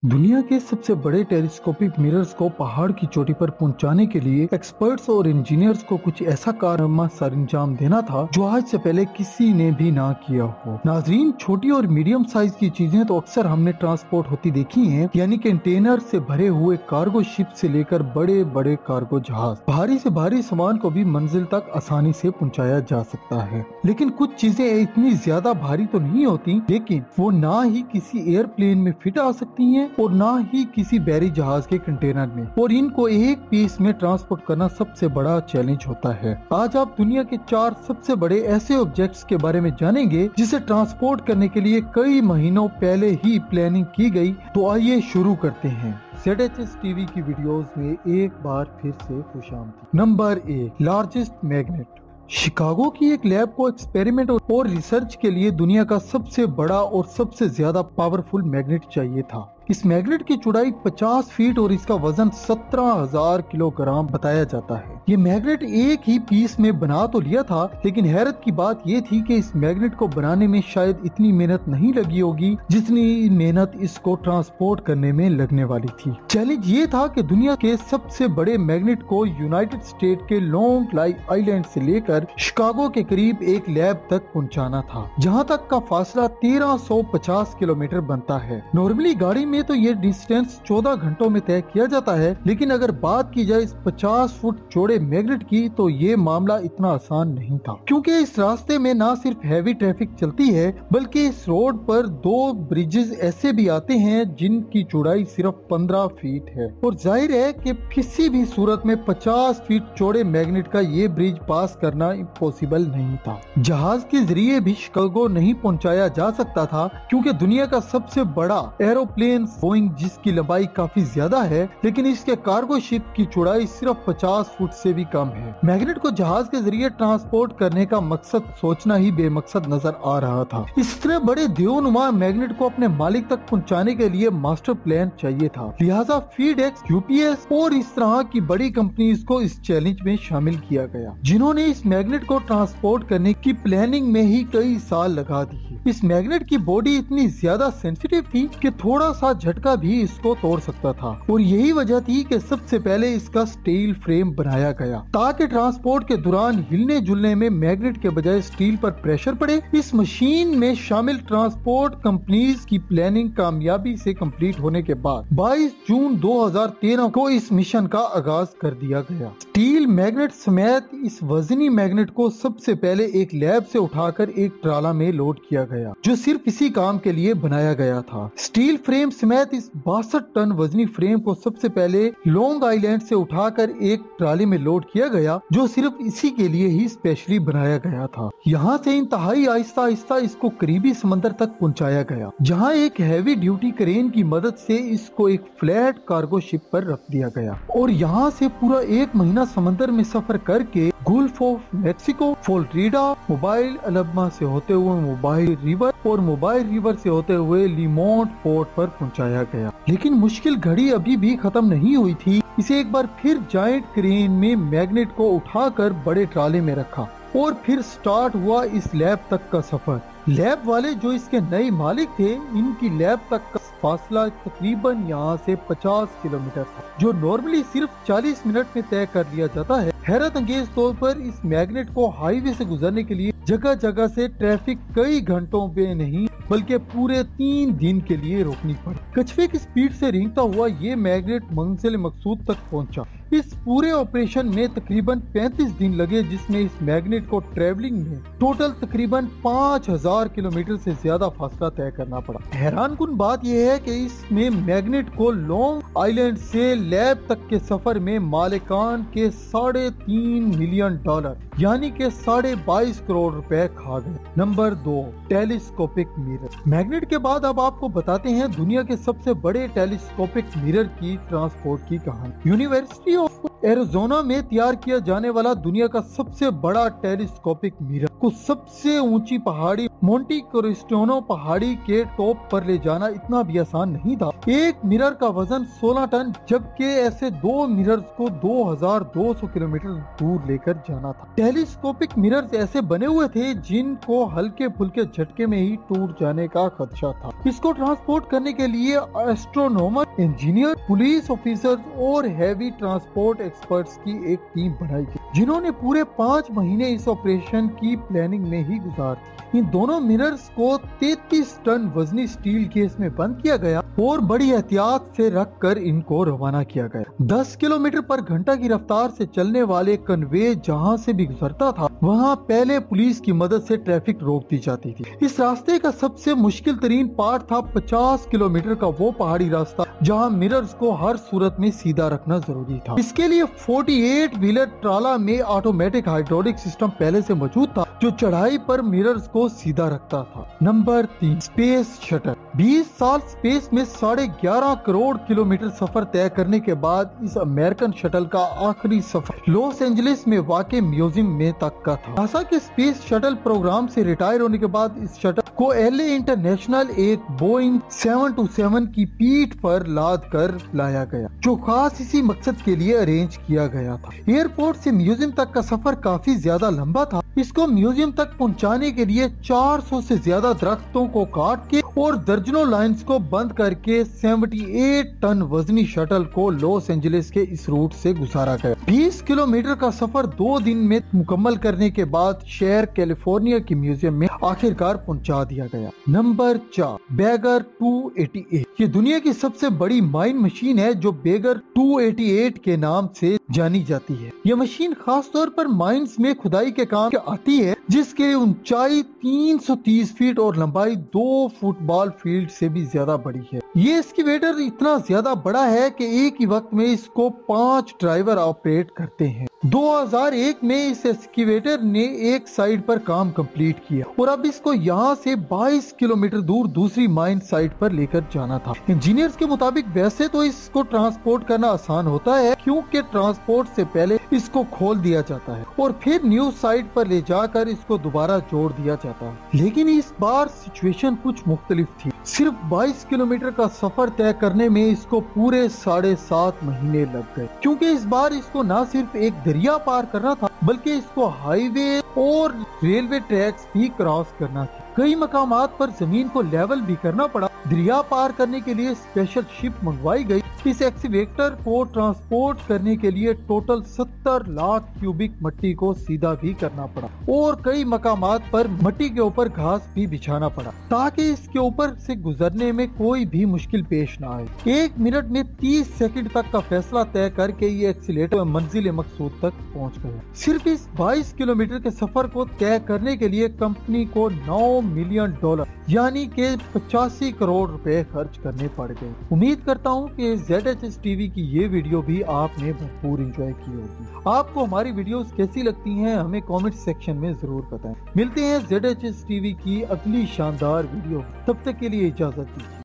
दुनिया के सबसे बड़े टेलीस्कोपिक मिरर्स को पहाड़ की चोटी पर पहुंचाने के लिए एक्सपर्ट्स और इंजीनियर्स को कुछ ऐसा कारनामा सरंजाम देना था जो आज से पहले किसी ने भी ना किया हो। नाजरीन, छोटी और मीडियम साइज की चीजें तो अक्सर हमने ट्रांसपोर्ट होती देखी हैं, यानी कंटेनर से भरे हुए कार्गो शिप से लेकर बड़े बड़े कार्गो जहाज, भारी से भारी सामान को भी मंजिल तक आसानी से पहुंचाया जा सकता है। लेकिन कुछ चीजें इतनी ज्यादा भारी तो नहीं होती, लेकिन वो ना ही किसी एयरप्लेन में फिट आ सकती हैं और ना ही किसी बहरी जहाज के कंटेनर में, और इनको एक पीस में ट्रांसपोर्ट करना सबसे बड़ा चैलेंज होता है। आज आप दुनिया के 4 सबसे बड़े ऐसे ऑब्जेक्ट्स के बारे में जानेंगे जिसे ट्रांसपोर्ट करने के लिए कई महीनों पहले ही प्लानिंग की गई। तो आइए शुरू करते हैं। ZHS टीवी की वीडियोस में एक बार फिर से खुशामदीद। Number 1, largest magnet. शिकागो की एक लैब को एक्सपेरिमेंट और रिसर्च के लिए दुनिया का सबसे बड़ा और सबसे ज्यादा पावरफुल मैग्नेट चाहिए था। इस मैग्नेट की चौड़ाई 50 फीट और इसका वजन 17,000 किलोग्राम बताया जाता है। ये मैग्नेट एक ही पीस में बना तो लिया था, लेकिन हैरत की बात ये थी कि इस मैग्नेट को बनाने में शायद इतनी मेहनत नहीं लगी होगी जितनी मेहनत इसको ट्रांसपोर्ट करने में लगने वाली थी। चैलेंज ये था कि दुनिया के सबसे बड़े मैग्नेट को यूनाइटेड स्टेट के लॉन्ग आइलैंड से लेकर शिकागो के करीब एक लैब तक पहुंचाना था, जहां तक का फासला 1350 किलोमीटर बनता है। नॉर्मली गाड़ी में तो ये डिस्टेंस 14 घंटों में तय किया जाता है, लेकिन अगर बात की जाए इस 50 फुट चौड़े मैग्नेट की तो ये मामला इतना आसान नहीं था, क्योंकि इस रास्ते में न सिर्फ हैवी ट्रैफिक चलती है, बल्कि इस रोड पर 2 ब्रिजेस ऐसे भी आते हैं जिनकी चौड़ाई सिर्फ 15 फीट है, और जाहिर है कि किसी भी सूरत में 50 फीट चौड़े मैग्नेट का ये ब्रिज पास करना इम्पॉसिबल नहीं था। जहाज के जरिए भी शिकागो नहीं पहुंचाया जा सकता था, क्योंकि दुनिया का सबसे बड़ा एरोप्लेन बोइंग, जिसकी लंबाई काफी ज्यादा है, लेकिन इसके कार्गो शिप की चौड़ाई सिर्फ 50 फुट से भी कम है। मैग्नेट को जहाज के जरिए ट्रांसपोर्ट करने का मकसद सोचना ही बेमकसद नजर आ रहा था। इतने बड़े देवनुमा मैग्नेट को अपने मालिक तक पहुंचाने के लिए मास्टर प्लान चाहिए था, लिहाजा फीडेक्स, यूपीएस और इस तरह की बड़ी कंपनीज को इस चैलेंज में शामिल किया गया, जिन्होंने इस मैग्नेट को ट्रांसपोर्ट करने की प्लानिंग में ही कई साल लगा दिए। इस मैग्नेट की बॉडी इतनी ज्यादा सेंसिटिव थी कि थोड़ा सा झटका भी इसको तोड़ सकता था, और यही वजह थी कि सबसे पहले इसका स्टील फ्रेम बनाया गया ताकि ट्रांसपोर्ट के दौरान हिलने जुलने में मैग्नेट के बजाय स्टील पर प्रेशर पड़े। इस मशीन में शामिल ट्रांसपोर्ट कंपनीज की प्लानिंग कामयाबी से कंप्लीट होने के बाद 22 जून 2013 को इस मिशन का आगाज कर दिया गया। स्टील मैग्नेट समेत इस वजनी मैग्नेट को सबसे पहले एक लैब से उठाकर एक ट्राला में लोड किया गया, जो सिर्फ इसी काम के लिए बनाया गया था। स्टील फ्रेम समेत इस 62 टन वजनी फ्रेम को सबसे पहले लॉन्ग आइलैंड से उठाकर एक ट्राली में लोड किया गया, जो सिर्फ इसी के लिए ही स्पेशली बनाया गया था। यहाँ से इंतहाई आहिस्ता आहिस्ता इसको करीबी समंदर तक पहुँचाया गया, जहाँ एक हैवी ड्यूटी क्रेन की मदद से इसको एक फ्लैट कार्गो शिप पर रख दिया गया, और यहाँ से पूरा 1 महीना समंदर में सफर करके gulf of Mexico, Florida, Mobile Alabama से होते हुए मोबाइल रिवर और मोबाइल रिवर से होते हुए लीमोंट पोर्ट पर पहुंचाया गया। लेकिन मुश्किल घड़ी अभी भी खत्म नहीं हुई थी। इसे एक बार फिर जायंट क्रेन में मैग्नेट को उठाकर बड़े ट्राले में रखा, और फिर स्टार्ट हुआ इस लैब तक का सफर। लैब वाले जो इसके नए मालिक थे, इनकी लैब तक का फासला तकरीबन यहाँ से 50 किलोमीटर था, जो नॉर्मली सिर्फ 40 मिनट में तय कर लिया जाता है। हैरत अंगेज तौर पर इस मैग्नेट को हाईवे से गुजरने के लिए जगह जगह से ट्रैफिक कई घंटों में नहीं बल्कि पूरे 3 दिन के लिए रोकनी पड़ी। कछुए की स्पीड से रेंगता हुआ ये मैग्नेट मंजिल मकसूद तक पहुंचा। इस पूरे ऑपरेशन में तकरीबन 35 दिन लगे, जिसमें इस मैग्नेट को ट्रेवलिंग में टोटल तकरीबन 5000 किलोमीटर से ज्यादा फासला तय करना पड़ा। हैरानकुन बात यह है कि इसमें मैग्नेट को लॉन्ग आइलैंड से लैब तक के सफर में मालिकान के $3.5 मिलियन यानी कि 22.5 करोड़ रुपए खा गए। Number 2, telescopic mirror. मैग्नेट के बाद अब आपको बताते हैं दुनिया के सबसे बड़े टेलीस्कोपिक मिरर की ट्रांसपोर्ट की कहानी। यूनिवर्सिटी ऑफ एरिज़ोना में तैयार किया जाने वाला दुनिया का सबसे बड़ा टेलीस्कोपिक मिरर को सबसे ऊंची पहाड़ी मोंटी क्रिस्टियानो पहाड़ी के टॉप पर ले जाना इतना भी आसान नहीं था। एक मिरर का वजन 16 टन, जबकि ऐसे 2 मिरर्स को 2200 किलोमीटर दूर लेकर जाना था। टेलीस्कोपिक मिरर्स ऐसे बने हुए थे जिनको हल्के फुल्के झटके में ही टूट जाने का खदशा था। इसको ट्रांसपोर्ट करने के लिए एस्ट्रोनॉमर, इंजीनियर, पुलिस ऑफिसर्स और हैवी ट्रांसपोर्ट एक्सपर्ट्स की एक टीम बनाई गई, जिन्होंने पूरे 5 महीने इस ऑपरेशन की प्लानिंग में ही गुजार दिए। इन दोनों मिरर्स को 33 टन वजनी स्टील केस में बंद किया गया और बड़ी एहतियात से रखकर इनको रवाना किया गया। 10 किलोमीटर पर घंटा की रफ्तार से चलने वाले कन्वे जहां से भी गुजरता था, वहां पहले पुलिस की मदद से ट्रैफिक रोक दी जाती थी। इस रास्ते का सबसे मुश्किल तरीन पार्ट था 50 किलोमीटर का वो पहाड़ी रास्ता जहां मिरर्स को हर सूरत में सीधा रखना जरूरी था। इसके लिए 48 व्हीलर ट्राला में ऑटोमेटिक हाइड्रोलिक सिस्टम पहले से मौजूद था, जो चढ़ाई पर मिरर्स को सीधा रखता था। Number 3, space shuttle. 20 साल स्पेस में 11.5 करोड़ किलोमीटर सफर तय करने के बाद इस अमेरिकन शटल का आखिरी सफर लॉस एंजलिस में वाक़े म्यूजियम में तक का था। नासा के स्पेस शटल प्रोग्राम से रिटायर होने के बाद इस शटल को LA इंटरनेशनल एक बोइंग 727 की पीठ पर लाद कर लाया गया, जो खास इसी मकसद के लिए अरेंज किया गया था। एयरपोर्ट से म्यूजियम तक का सफर काफी ज्यादा लंबा था। इसको म्यूजियम तक पहुंचाने के लिए 400 से ज्यादा दरख्तों को काट के और दर्जनों लाइंस को बंद करके 78 टन वजनी शटल को लॉस एंजलिस के इस रूट से गुजारा गया। 20 किलोमीटर का सफर 2 दिन में मुकम्मल करने के बाद शहर कैलिफोर्निया के म्यूजियम में आखिरकार पहुंचा दिया गया। नंबर 4, बेगर 288। ये दुनिया की सबसे बड़ी माइन मशीन है जो बेगर 288 के नाम से जानी जाती है। यह मशीन खास तौर पर माइंस में खुदाई के काम आती है, जिसकी ऊंचाई 330 फीट और लंबाई 2 फुटबॉल फील्ड से भी ज्यादा बड़ी है। ये एक्सकेवेटर इतना ज्यादा बड़ा है कि एक ही वक्त में इसको 5 ड्राइवर ऑपरेट करते हैं। 2001 में इस एक्सकेवेटर ने एक साइड पर काम कंप्लीट किया और अब इसको यहाँ से 22 किलोमीटर दूर दूसरी माइन साइट पर लेकर जाना था। इंजीनियर्स के मुताबिक वैसे तो इसको ट्रांसपोर्ट करना आसान होता है, क्योंकि ट्रांसपोर्ट से पहले इसको खोल दिया जाता है और फिर न्यू साइट पर ले जाकर इसको दोबारा जोड़ दिया जाता है। लेकिन इस बार सिचुएशन कुछ मुख्तलिफ थी। सिर्फ 22 किलोमीटर का सफर तय करने में इसको पूरे 7.5 महीने लग गए, क्योंकि इस बार इसको न सिर्फ एक दरिया पार करना था, बल्कि इसको हाईवे और रेलवे ट्रैक्स भी क्रॉस करना था। कई मकामात पर जमीन को लेवल भी करना पड़ा। दरिया पार करने के लिए स्पेशल शिप मंगवाई गई। इस एक्सीवेटर को ट्रांसपोर्ट करने के लिए टोटल 70 लाख क्यूबिक मिट्टी को सीधा भी करना पड़ा और कई मकामात पर मिट्टी के ऊपर घास भी बिछाना पड़ा, ताकि इसके ऊपर से गुजरने में कोई भी मुश्किल पेश न आए। 1 मिनट में 30 सेकंड तक का फैसला तय करके ये एक्सीलेटर मंजिल मकसूद तक पहुंच गया। सिर्फ इस 22 किलोमीटर के सफर को तय करने के लिए कंपनी को $9 मिलियन यानी के 85 करोड़ रुपए खर्च करने पड़ गए। उम्मीद करता हूँ कि ZHS TV की ये वीडियो भी आपने भरपूर एंजॉय की होगी। आपको हमारी वीडियोस कैसी लगती हैं हमें कमेंट सेक्शन में जरूर बताएं। मिलते हैं ZHS TV की अगली शानदार वीडियो। तब तक के लिए इजाजत दीजिए।